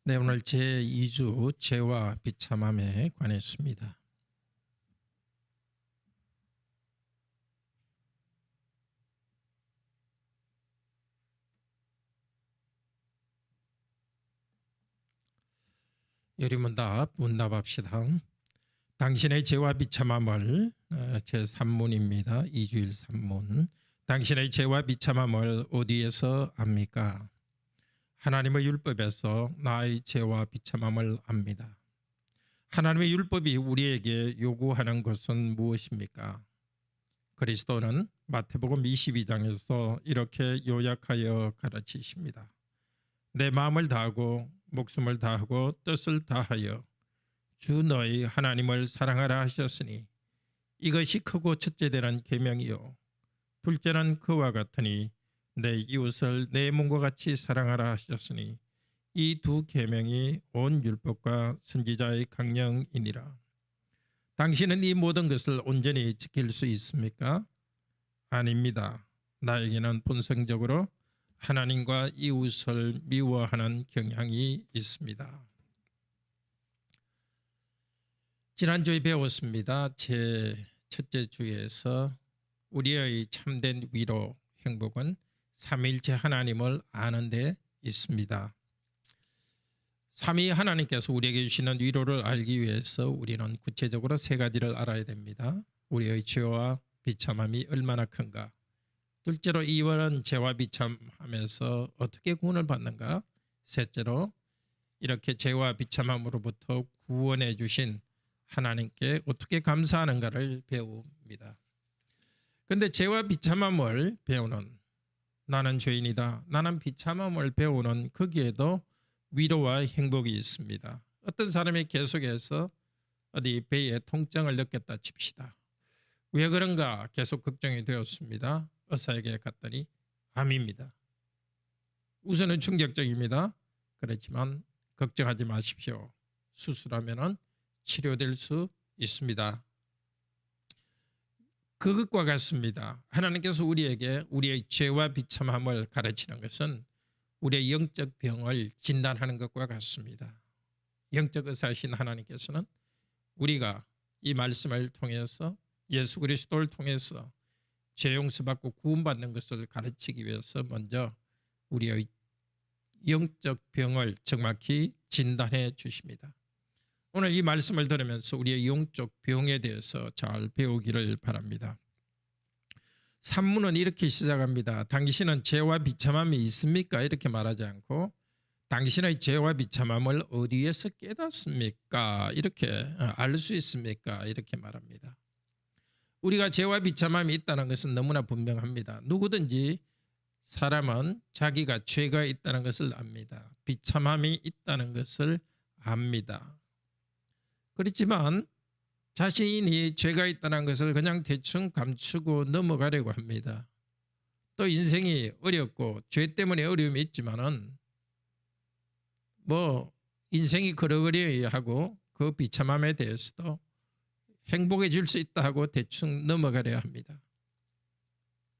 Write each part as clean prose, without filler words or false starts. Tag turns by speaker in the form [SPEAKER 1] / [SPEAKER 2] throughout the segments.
[SPEAKER 1] 네, 오늘 제2주 죄와 비참함에 관했습니다. 문답합시다. 당신의 죄와 비참함을 제3문입니다. 2주일 3문. 당신의 죄와 비참함을 어디에서 압니까? 하나님의 율법에서 나의 죄와 비참함을 압니다. 하나님의 율법이 우리에게 요구하는 것은 무엇입니까? 그리스도는 마태복음 22장에서 이렇게 요약하여 가르치십니다. 내 마음을 다하고 목숨을 다하고 뜻을 다하여 주 너희 하나님을 사랑하라 하셨으니 이것이 크고 첫째 되는 계명이요 둘째는 그와 같으니 내 이웃을 내 몸과 같이 사랑하라 하셨으니 이 두 계명이 온 율법과 선지자의 강령이니라. 당신은 이 모든 것을 온전히 지킬 수 있습니까? 아닙니다. 나에게는 본성적으로 하나님과 이웃을 미워하는 경향이 있습니다. 지난주에 배웠습니다. 제 첫째 주에서 우리의 참된 위로, 행복은 삼위일체 하나님을 아는 데 있습니다. 삼위 하나님께서 우리에게 주시는 위로를 알기 위해서 우리는 구체적으로 세 가지를 알아야 됩니다. 우리의 죄와 비참함이 얼마나 큰가. 둘째로 이원은 죄와 비참함에서 어떻게 구원을 받는가. 셋째로 이렇게 죄와 비참함으로부터 구원해 주신 하나님께 어떻게 감사하는가를 배웁니다. 그런데 죄와 비참함을 배우는, 나는 죄인이다, 나는 비참함을 배우는 거기에도 위로와 행복이 있습니다. 어떤 사람이 계속해서 어디 배에 통증을 느꼈다 칩시다. 왜 그런가 계속 걱정이 되었습니다. 의사에게 갔더니 암입니다. 우선은 충격적입니다. 그렇지만 걱정하지 마십시오. 수술하면 치료될 수 있습니다. 그것과 같습니다. 하나님께서 우리에게 우리의 죄와 비참함을 가르치는 것은 우리의 영적 병을 진단하는 것과 같습니다. 영적 의사신 하나님께서는 우리가 이 말씀을 통해서 예수 그리스도를 통해서 죄 용서받고 구원받는 것을 가르치기 위해서 먼저 우리의 영적 병을 정확히 진단해 주십니다. 오늘 이 말씀을 들으면서 우리의 영적 병에 대해서 잘 배우기를 바랍니다. 산문은 이렇게 시작합니다. 당신은 죄와 비참함이 있습니까? 이렇게 말하지 않고 당신의 죄와 비참함을 어디에서 깨닫습니까? 이렇게 알 수 있습니까? 이렇게 말합니다. 우리가 죄와 비참함이 있다는 것은 너무나 분명합니다. 누구든지 사람은 자기가 죄가 있다는 것을 압니다. 비참함이 있다는 것을 압니다. 그렇지만 자신이 죄가 있다는 것을 그냥 대충 감추고 넘어가려고 합니다. 또 인생이 어렵고 죄 때문에 어려움이 있지만은 인생이 그러그려 하고 그 비참함에 대해서도 행복해질 수 있다 하고 대충 넘어가려 합니다.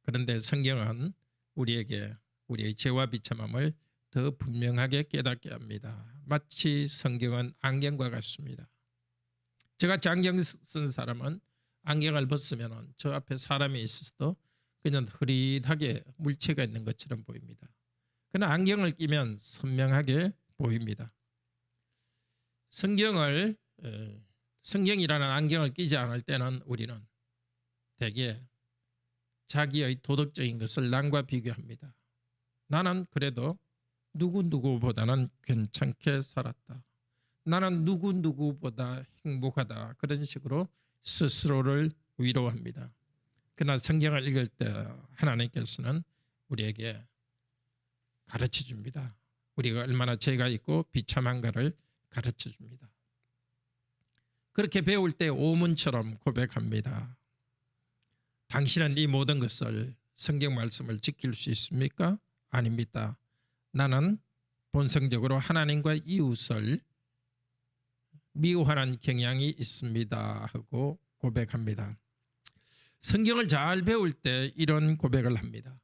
[SPEAKER 1] 그런데 성경은 우리에게 우리의 죄와 비참함을 더 분명하게 깨닫게 합니다. 마치 성경은 안경과 같습니다. 저같이 안경 쓴 사람은 안경을 벗으면 저 앞에 사람이 있어도 그냥 흐릿하게 물체가 있는 것처럼 보입니다. 그러나 안경을 끼면 선명하게 보입니다. 성경이라는 안경을 끼지 않을 때는 우리는 대개 자기의 도덕적인 것을 남과 비교합니다. 나는 그래도 누구보다는 괜찮게 살았다. 나는 누구보다 행복하다. 그런 식으로 스스로를 위로합니다. 그러나 성경을 읽을 때 하나님께서는 우리에게 가르쳐 줍니다. 우리가 얼마나 죄가 있고 비참한가를 가르쳐 줍니다. 그렇게 배울 때 오문처럼 고백합니다. 당신은 이 모든 것을, 성경 말씀을 지킬 수 있습니까? 아닙니다. 나는 본성적으로 하나님과 이웃을 미워하는 경향이 있습니다 하고 고백합니다. 성경을 잘 배울 때 이런 고백을 합니다.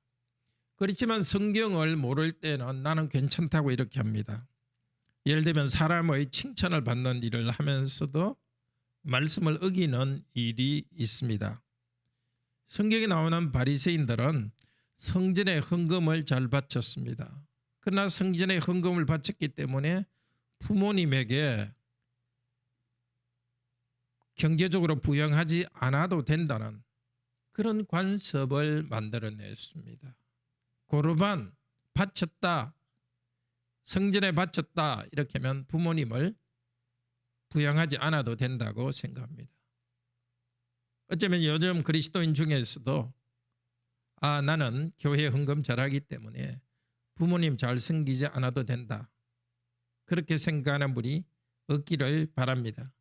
[SPEAKER 1] 그렇지만 성경을 모를 때는 나는 괜찮다고 이렇게 합니다. 예를 들면 사람의 칭찬을 받는 일을 하면서도 말씀을 어기는 일이 있습니다. 성경에 나오는 바리새인들은 성전의 헌금을 잘 바쳤습니다. 그러나 성전의 헌금을 바쳤기 때문에 부모님에게 경제적으로 부양하지 않아도 된다는 그런 관습을 만들어냈습니다. 고르반 바쳤다, 성전에 바쳤다 이렇게 하면 부모님을 부양하지 않아도 된다고 생각합니다. 어쩌면 요즘 그리스도인 중에서도 나는 교회 헌금 잘하기 때문에 부모님 잘 섬기지 않아도 된다, 그렇게 생각하는 분이 없기를 바랍니다.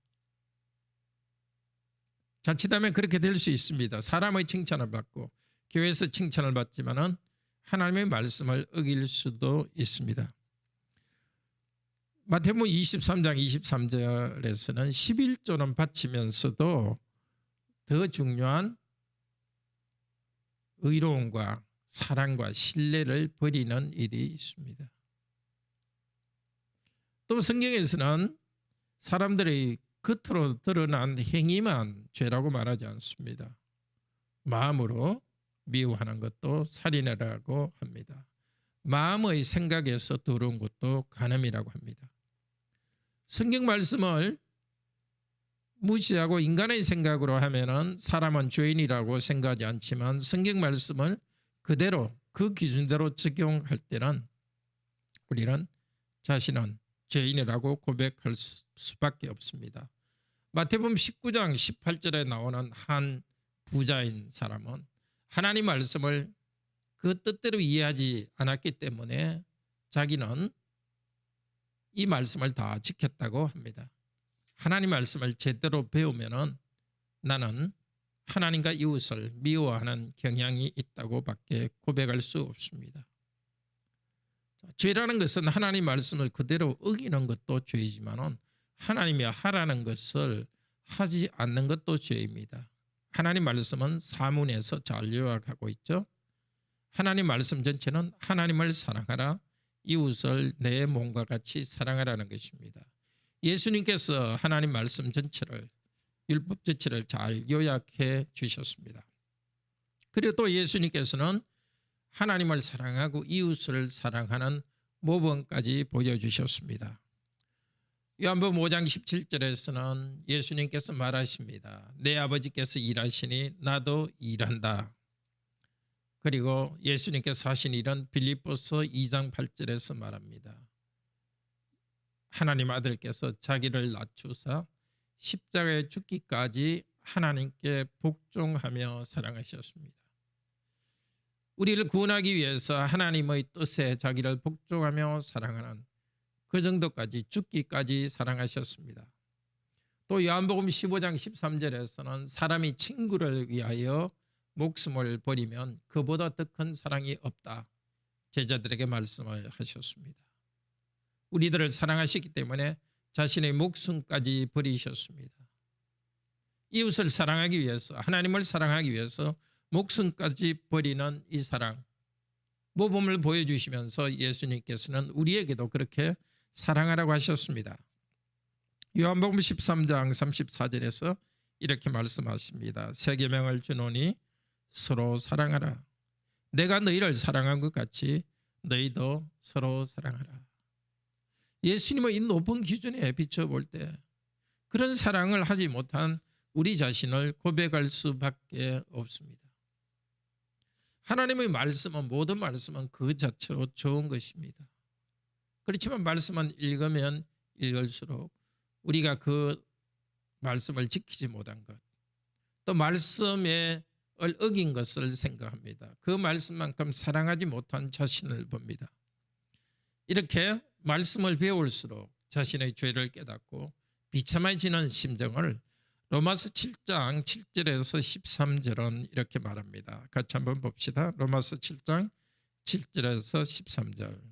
[SPEAKER 1] 자칫하면 그렇게 될 수 있습니다. 사람의 칭찬을 받고 교회에서 칭찬을 받지만은 하나님의 말씀을 어길 수도 있습니다. 마태복음 23장 23절에서는 11조는 바치면서도 더 중요한 의로움과 사랑과 신뢰를 버리는 일이 있습니다. 또 성경에서는 사람들의 겉으로 드러난 행위만 죄라고 말하지 않습니다. 마음으로 미워하는 것도 살인이라고 합니다. 마음의 생각에서 들어온 것도 간음이라고 합니다. 성경 말씀을 무시하고 인간의 생각으로 하면은 사람은 죄인이라고 생각하지 않지만 성경 말씀을 그대로 그 기준대로 적용할 때는 우리는 자신은 죄인이라고 고백할 수밖에 없습니다. 마태복음 19장 18절에 나오는 한 부자인 사람은 하나님 말씀을 그 뜻대로 이해하지 않았기 때문에 자기는 이 말씀을 다 지켰다고 합니다. 하나님 말씀을 제대로 배우면은 나는 하나님과 이웃을 미워하는 경향이 있다고 밖에 고백할 수 없습니다. 죄라는 것은 하나님 말씀을 그대로 어기는 것도 죄이지만은 하나님이 하라는 것을 하지 않는 것도 죄입니다. 하나님 말씀은 사문에서 잘 요약하고 있죠. 하나님 말씀 전체는 하나님을 사랑하라, 이웃을 내 몸과 같이 사랑하라는 것입니다. 예수님께서 하나님 말씀 전체를, 율법 전체를 잘 요약해 주셨습니다. 그리고 또 예수님께서는 하나님을 사랑하고 이웃을 사랑하는 모범까지 보여주셨습니다. 요한복음 5장 17절에서는 예수님께서 말하십니다. 내 아버지께서 일하시니 나도 일한다. 그리고 예수님께서 하신 일은 빌립보서 2장 8절에서 말합니다. 하나님 아들께서 자기를 낮추사 십자가에 죽기까지 하나님께 복종하며 사랑하셨습니다. 우리를 구원하기 위해서 하나님의 뜻에 자기를 복종하며 사랑하는 그 정도까지 죽기까지 사랑하셨습니다. 또 요한복음 15장 13절에서는 사람이 친구를 위하여 목숨을 버리면 그보다 더 큰 사랑이 없다, 제자들에게 말씀을 하셨습니다. 우리들을 사랑하시기 때문에 자신의 목숨까지 버리셨습니다. 이웃을 사랑하기 위해서, 하나님을 사랑하기 위해서 목숨까지 버리는 이 사랑, 모범을 보여주시면서 예수님께서는 우리에게도 그렇게 사랑하라고 하셨습니다. 요한복음 13장 34절에서 이렇게 말씀하십니다. 새 계명을 주노니 서로 사랑하라. 내가 너희를 사랑한 것 같이 너희도 서로 사랑하라. 예수님의 이 높은 기준에 비춰볼 때 그런 사랑을 하지 못한 우리 자신을 고백할 수밖에 없습니다. 하나님의 말씀은, 모든 말씀은 그 자체로 좋은 것입니다. 그렇지만 말씀은 읽으면 읽을수록 우리가 그 말씀을 지키지 못한 것, 또 말씀에 어긴 것을 생각합니다. 그 말씀만큼 사랑하지 못한 자신을 봅니다. 이렇게 말씀을 배울수록 자신의 죄를 깨닫고 비참해지는 심정을 로마서 7장 7절에서 13절은 이렇게 말합니다. 같이 한번 봅시다. 로마서 7장 7절에서 13절.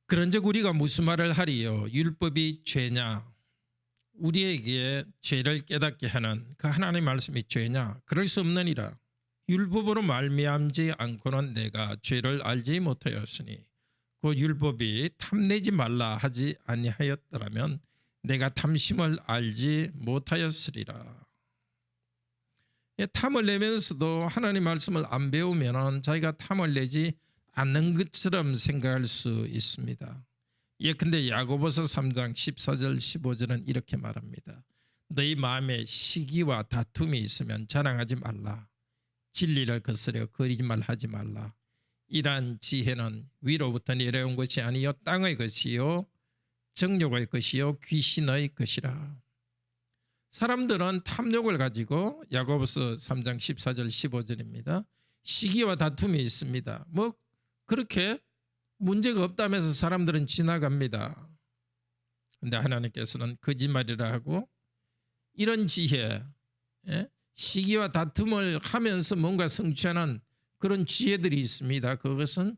[SPEAKER 1] 그런즉 우리가 무슨 말을 하리요? 율법이 죄냐? 우리에게 죄를 깨닫게 하는 그 하나님의 말씀이 죄냐? 그럴 수 없느니라. 율법으로 말미암지 않고는 내가 죄를 알지 못하였으니 그 율법이 탐내지 말라 하지 아니하였더라면 내가 탐심을 알지 못하였으리라. 탐을 내면서도 하나님 말씀을 안 배우면 자기가 탐을 내지 않는 것처럼 생각할 수 있습니다. 예컨대 야고보서 3장 14절 15절은 이렇게 말합니다. 너희 마음에 시기와 다툼이 있으면 자랑하지 말라. 진리를 거스려 거짓말하지 말라. 이러한 지혜는 위로부터 내려온 것이 아니요 땅의 것이요 정욕의 것이요 귀신의 것이라. 사람들은 탐욕을 가지고 야고보서 3장 14절 15절입니다. 시기와 다툼이 있습니다. 뭐 그렇게 문제가 없다면서 사람들은 지나갑니다. 그런데 하나님께서는 거짓말이라 하고 이런 지혜, 시기와 다툼을 하면서 뭔가 성취하는 그런 지혜들이 있습니다. 그것은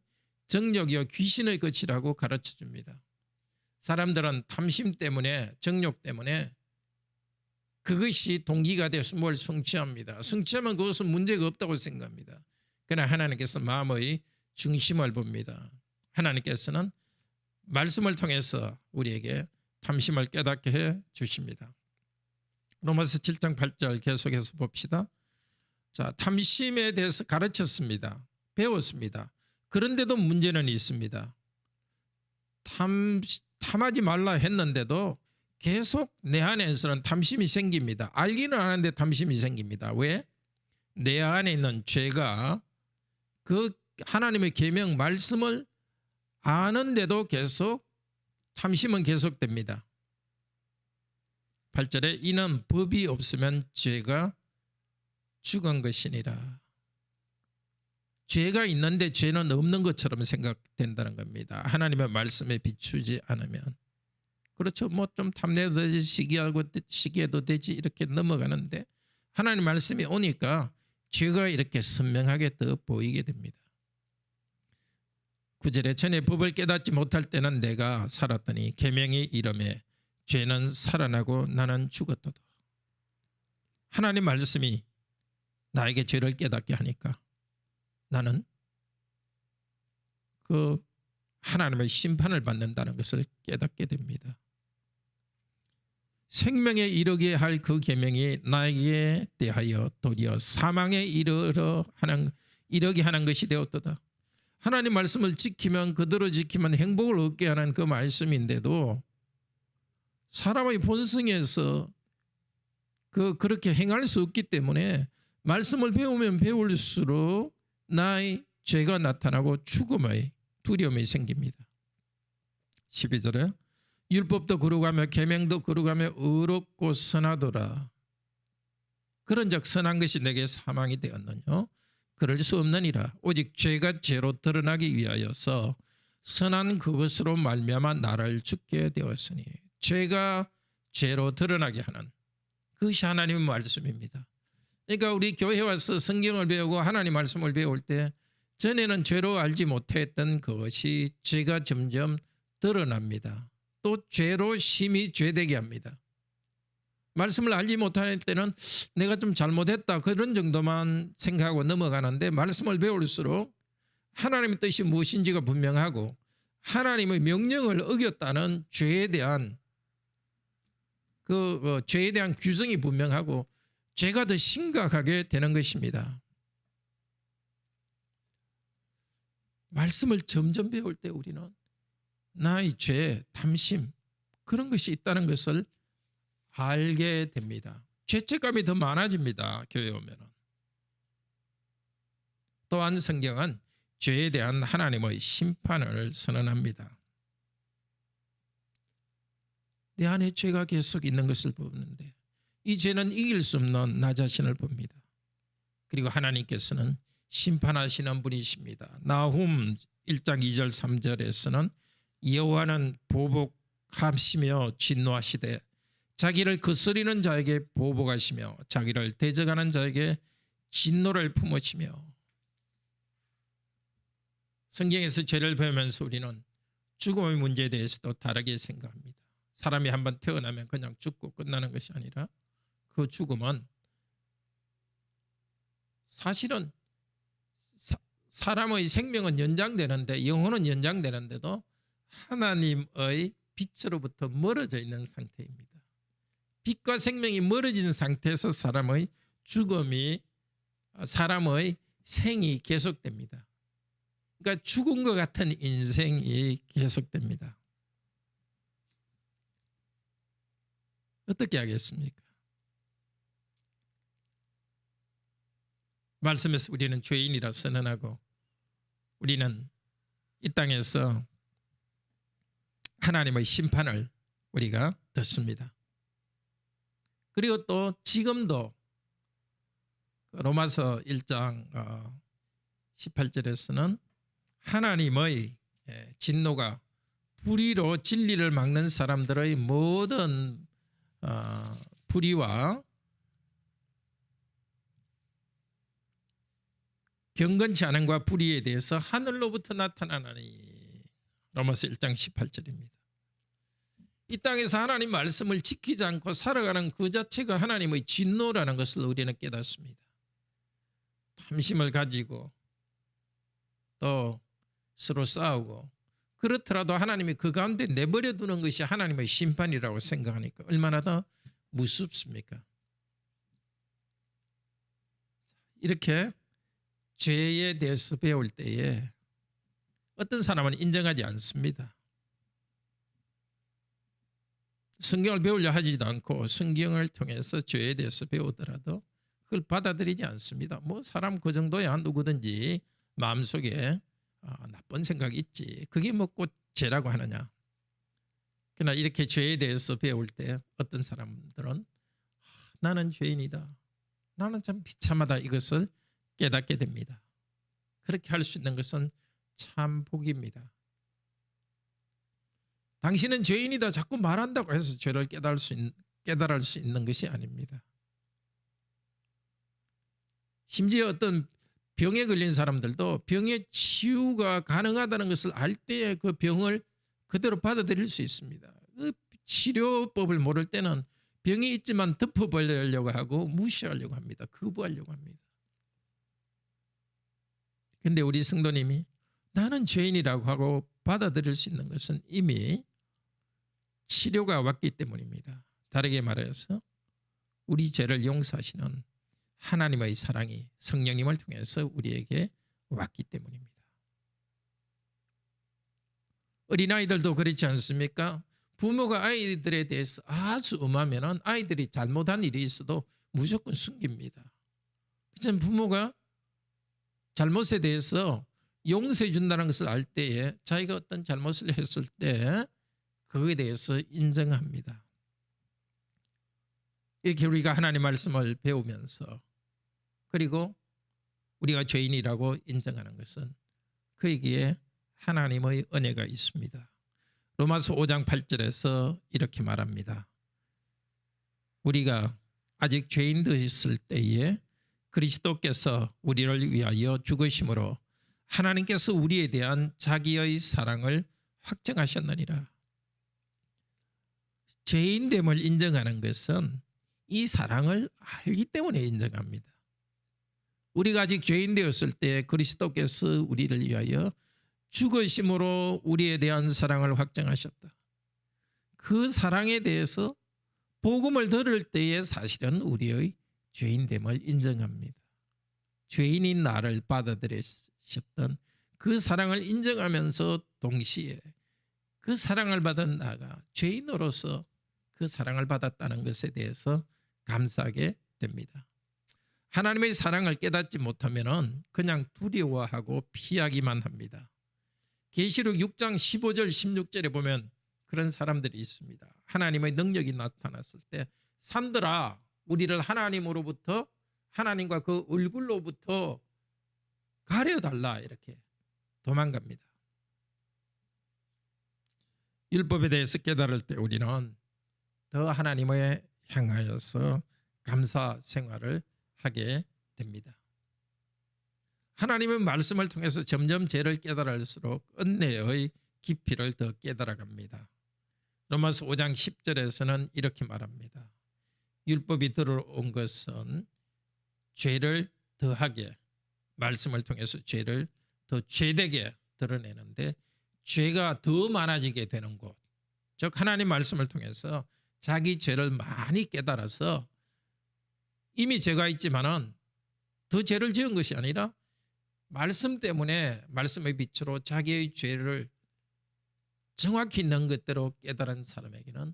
[SPEAKER 1] 정욕이요 귀신의 것이라고 가르쳐 줍니다. 사람들은 탐심 때문에 정욕 때문에 그것이 동기가 돼서 뭘 성취합니다. 성취하면 그것은 문제가 없다고 생각합니다. 그러나 하나님께서 마음의 중심을 봅니다. 하나님께서는 말씀을 통해서 우리에게 탐심을 깨닫게 해 주십니다. 로마서 7장 8절 계속해서 봅시다. 자, 탐심에 대해서 가르쳤습니다. 배웠습니다. 그런데도 문제는 있습니다. 탐하지 말라 했는데도 계속 내 안에서는 탐심이 생깁니다. 알기는 아는데 탐심이 생깁니다. 왜? 내 안에 있는 죄가 그 하나님의 계명 말씀을 아는데도 계속 탐심은 계속됩니다. 8절에 이는 법이 없으면 죄가 죽은 것이니라. 죄가 있는데 죄는 없는 것처럼 생각된다는 겁니다. 하나님의 말씀에 비추지 않으면. 그렇죠. 뭐 좀 탐내도 되지 시기해도 되지 이렇게 넘어가는데 하나님 말씀이 오니까 죄가 이렇게 선명하게 더 보이게 됩니다. 9절에 전에 법을 깨닫지 못할 때는 내가 살았더니 계명이 이름에 죄는 살아나고 나는 죽었도다. 하나님 말씀이 나에게 죄를 깨닫게 하니까 나는 그 하나님의 심판을 받는다는 것을 깨닫게 됩니다. 생명에 이르게 할 그 계명이 나에게 대하여 도리어 사망에 이르게 하는 것이 되었도다. 하나님 말씀을 지키면 그대로 지키면 행복을 얻게 하는 그 말씀인데도 사람의 본성에서 그렇게 행할 수 없기 때문에 말씀을 배우면 배울수록 나의 죄가 나타나고 죽음의 두려움이 생깁니다. 12절에 율법도 거룩하며 계명도 거룩하며 의롭고 선하도라. 그런즉 선한 것이 내게 사망이 되었느냐? 그럴 수 없느니라. 오직 죄가 죄로 드러나기 위하여서 선한 그것으로 말미암아 나를 죽게 되었으니. 죄가 죄로 드러나게 하는 그것이 하나님의 말씀입니다. 그러니까 우리 교회에 와서 성경을 배우고 하나님 말씀을 배울 때 전에는 죄로 알지 못했던 그것이 죄가 점점 드러납니다. 또 죄로 심히 죄되게 합니다. 말씀을 알지 못할 때는 내가 좀 잘못했다 그런 정도만 생각하고 넘어가는데 말씀을 배울수록 하나님의 뜻이 무엇인지가 분명하고 하나님의 명령을 어겼다는 죄에 대한 죄에 대한 규정이 분명하고 죄가 더 심각하게 되는 것입니다. 말씀을 점점 배울 때 우리는 나의 죄, 탐심 그런 것이 있다는 것을 알게 됩니다. 죄책감이 더 많아집니다. 교회에 오면. 또한 성경은 죄에 대한 하나님의 심판을 선언합니다. 내 안에 죄가 계속 있는 것을 보는데 이 죄는 이길 수 없는 나 자신을 봅니다. 그리고 하나님께서는 심판하시는 분이십니다. 나훔 1장 2절 3절에서는 여호와는 보복하시며 진노하시되 자기를 거스리는 자에게 보복하시며 자기를 대적하는 자에게 진노를 품으시며. 성경에서 죄를 배우면서 우리는 죽음의 문제에 대해서도 다르게 생각합니다. 사람이 한번 태어나면 그냥 죽고 끝나는 것이 아니라 그 죽음은 사실은 사람의 생명은 연장되는데 영혼은 연장되는데도 하나님의 빛으로부터 멀어져 있는 상태입니다. 빛과 생명이 멀어진 상태에서 사람의 죽음이 사람의 생이 계속됩니다. 그러니까 죽은 것 같은 인생이 계속됩니다. 어떻게 하겠습니까? 말씀에서 우리는 죄인이라 선언하고 우리는 이 땅에서 하나님의 심판을 우리가 듣습니다. 그리고 또 지금도 로마서 1장 18절에서는 하나님의 진노가 불의로 진리를 막는 사람들의 모든 불의와 경건치 않음과 불의에 대해서 하늘로부터 나타나나니 로마서 1장 18절입니다. 이 땅에서 하나님 말씀을 지키지 않고 살아가는 그 자체가 하나님의 진노라는 것을 우리는 깨닫습니다. 탐심을 가지고 또 서로 싸우고 그렇더라도 하나님이 그 가운데 내버려 두는 것이 하나님의 심판이라고 생각하니까 얼마나 더 무섭습니까? 이렇게 죄에 대해서 배울 때에 어떤 사람은 인정하지 않습니다. 성경을 배우려 하지도 않고 성경을 통해서 죄에 대해서 배우더라도 그걸 받아들이지 않습니다. 뭐 사람 그 정도야 누구든지 마음속에 나쁜 생각이 있지. 그게 뭐 꼭 죄라고 하느냐. 그러나 이렇게 죄에 대해서 배울 때 어떤 사람들은 나는 죄인이다. 나는 참 비참하다. 이것을 깨닫게 됩니다. 그렇게 할 수 있는 것은 참 복입니다. 당신은 죄인이다 자꾸 말한다고 해서 죄를 깨달을 수 있는 것이 아닙니다. 심지어 어떤 병에 걸린 사람들도 병의 치유가 가능하다는 것을 알 때에 그 병을 그대로 받아들일 수 있습니다. 그 치료법을 모를 때는 병이 있지만 덮어버리려고 하고 무시하려고 합니다. 거부하려고 합니다. 그런데 우리 성도님이 나는 죄인이라고 하고 받아들일 수 있는 것은 이미 치료가 왔기 때문입니다. 다르게 말해서 우리 죄를 용서하시는 하나님의 사랑이 성령님을 통해서 우리에게 왔기 때문입니다. 어린아이들도 그렇지 않습니까? 부모가 아이들에 대해서 아주 엄하면 아이들이 잘못한 일이 있어도 무조건 숨깁니다. 그렇지만 부모가 잘못에 대해서 용서해 준다는 것을 알 때에 자기가 어떤 잘못을 했을 때 그거에 대해서 인정합니다. 이렇게 우리가 하나님 말씀을 배우면서 그리고 우리가 죄인이라고 인정하는 것은 그에게 하나님의 은혜가 있습니다. 로마서 5장 8절에서 이렇게 말합니다. 우리가 아직 죄인 되었을 때에 그리스도께서 우리를 위하여 죽으심으로 하나님께서 우리에 대한 자기의 사랑을 확증하셨느니라. 죄인됨을 인정하는 것은 이 사랑을 알기 때문에 인정합니다. 우리가 아직 죄인 되었을 때 그리스도께서 우리를 위하여 죽으심으로 우리에 대한 사랑을 확증하셨다. 그 사랑에 대해서 복음을 들을 때에 사실은 우리의 죄인됨을 인정합니다. 죄인인 나를 받아들이셨던 그 사랑을 인정하면서 동시에 그 사랑을 받은 나가 죄인으로서 그 사랑을 받았다는 것에 대해서 감사하게 됩니다. 하나님의 사랑을 깨닫지 못하면 그냥 두려워하고 피하기만 합니다. 계시록 6장 15절 16절에 보면 그런 사람들이 있습니다. 하나님의 능력이 나타났을 때 삼들아 우리를 하나님으로부터 하나님과 그 얼굴로부터 가려달라 이렇게 도망갑니다. 율법에 대해서 깨달을 때 우리는 더 하나님을 향하여서 감사 생활을 하게 됩니다. 하나님의 말씀을 통해서 점점 죄를 깨달을수록 은혜의 깊이를 더 깨달아갑니다. 로마서 5장 10절에서는 이렇게 말합니다. 율법이 들어온 것은 죄를 더하게, 말씀을 통해서 죄를 더 죄되게 드러내는데 죄가 더 많아지게 되는 곳, 즉 하나님 말씀을 통해서 자기 죄를 많이 깨달아서 이미 죄가 있지만은 더 죄를 지은 것이 아니라 말씀 때문에 말씀의 빛으로 자기의 죄를 정확히 있는 것대로 깨달은 사람에게는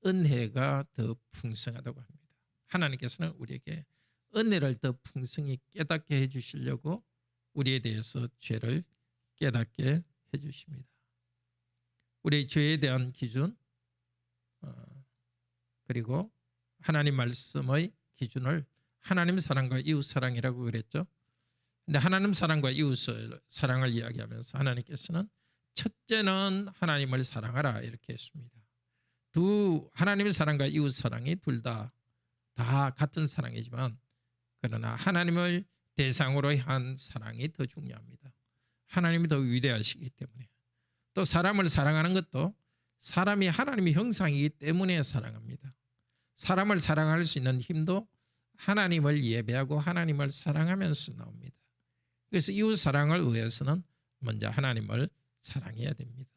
[SPEAKER 1] 은혜가 더 풍성하다고 합니다. 하나님께서는 우리에게 은혜를 더 풍성히 깨닫게 해주시려고 우리에 대해서 죄를 깨닫게 해주십니다. 우리의 죄에 대한 기준, 그리고 하나님 말씀의 기준을 하나님 사랑과 이웃 사랑이라고 그랬죠. 근데 하나님 사랑과 이웃 사랑을 이야기하면서 하나님께서는 첫째는 하나님을 사랑하라 이렇게 했습니다. 하나님의 사랑과 이웃 사랑이 둘 다 같은 사랑이지만 그러나 하나님을 대상으로 한 사랑이 더 중요합니다. 하나님이 더 위대하시기 때문에. 또 사람을 사랑하는 것도 사람이 하나님의 형상이기 때문에 사랑합니다. 사람을 사랑할 수 있는 힘도 하나님을 예배하고 하나님을 사랑하면서 나옵니다. 그래서 이웃 사랑을 위해서는 먼저 하나님을 사랑해야 됩니다.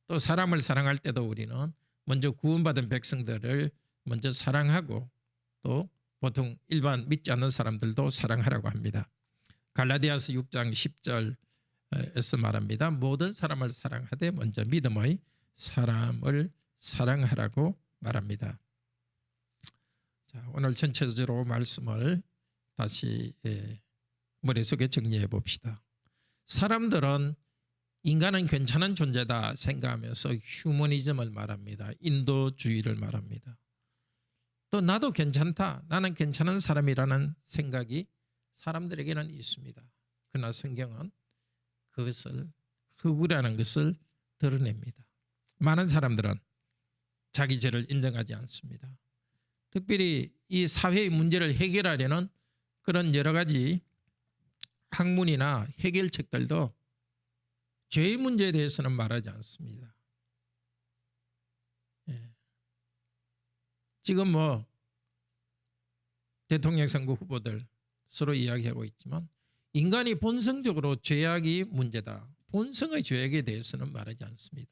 [SPEAKER 1] 또 사람을 사랑할 때도 우리는 먼저 구원받은 백성들을 먼저 사랑하고 또 보통 일반 믿지 않는 사람들도 사랑하라고 합니다. 갈라디아서 6장 10절에서 말합니다. 모든 사람을 사랑하되 먼저 믿음의 사람을 사랑하라고 말합니다. 자, 오늘 전체적으로 말씀을 다시 머릿속에 정리해 봅시다. 사람들은 인간은 괜찮은 존재다 생각하면서 휴머니즘을 말합니다. 인도주의를 말합니다. 또 나도 괜찮다, 나는 괜찮은 사람이라는 생각이 사람들에게는 있습니다. 그러나 성경은 그것을 흑우라는 것을 드러냅니다. 많은 사람들은 자기 죄를 인정하지 않습니다. 특별히 이 사회의 문제를 해결하려는 그런 여러 가지 학문이나 해결책들도 죄의 문제에 대해서는 말하지 않습니다. 지금 대통령 선거 후보들 서로 이야기하고 있지만 인간이 본성적으로 죄악이 문제다. 본성의 죄악에 대해서는 말하지 않습니다.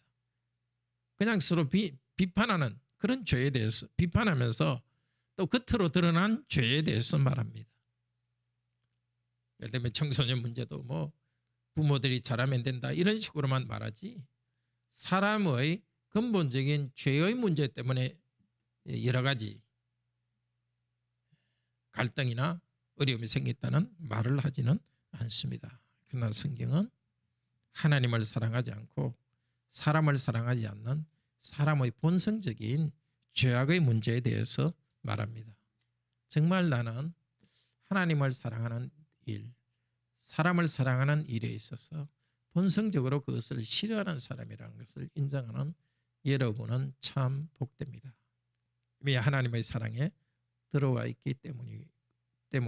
[SPEAKER 1] 그냥 서로 비판하는 그런 죄에 대해서 비판하면서 또 겉으로 드러난 죄에 대해서 말합니다. 예를 들면 청소년 문제도 부모들이 잘하면 된다 이런 식으로만 말하지 사람의 근본적인 죄의 문제 때문에 여러 가지 갈등이나 어려움이 생겼다는 말을 하지는 않습니다. 그러나 성경은 하나님을 사랑하지 않고 사람을 사랑하지 않는 사람의 본성적인 죄악의 문제에 대해서 말합니다. 정말 나는 하나님을 사랑하는 일, 사람을 사랑하는 일에 있어서 본성적으로 그것을 싫어하는 사람이라는 것을 인정하는 여러분은 참 복됩니다. 이미 하나님의 사랑에 들어와 있기 때문이고요.